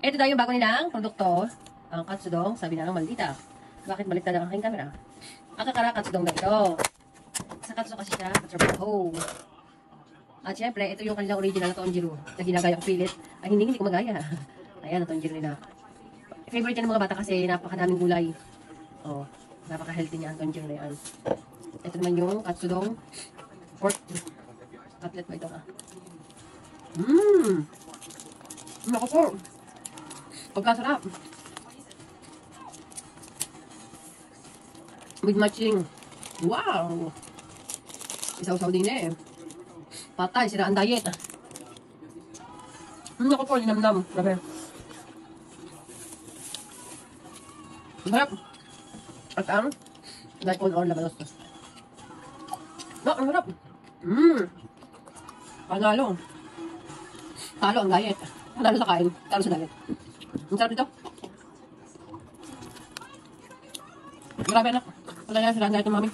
Ito daw yung bago nilang produkto. Ang katsudong, sabi na ng maldita. Bakit baliktad ang aking camera? Akakara katsudong na ito. Sa katsu kasi siya, katrabaho. At syempre, ito yung kanilang original na tonjiro na ginagayang pilit. Ay, hindi ko magaya. Ayan, ang tonjiro nila. Favorite yan ng mga bata kasi napakadaming gulay. Oh, napaka-healthy niya ang tonjiro na yan. Ito naman yung katsudong pork. Cutlet ba ito ka? Naku po. Pagkasarap. With matching. Wow! Isaw-saw din eh. Patay, sira ang diet. Naku po, linamnam. Grabe. Sarap. At ang daikon or labanos. No, ang sarap. Panalo. Talo ang diet. Panalo sa kain. Talo sa diet. Ang sarap ito. Grabe anak. Wala na sila ang diet ng mami.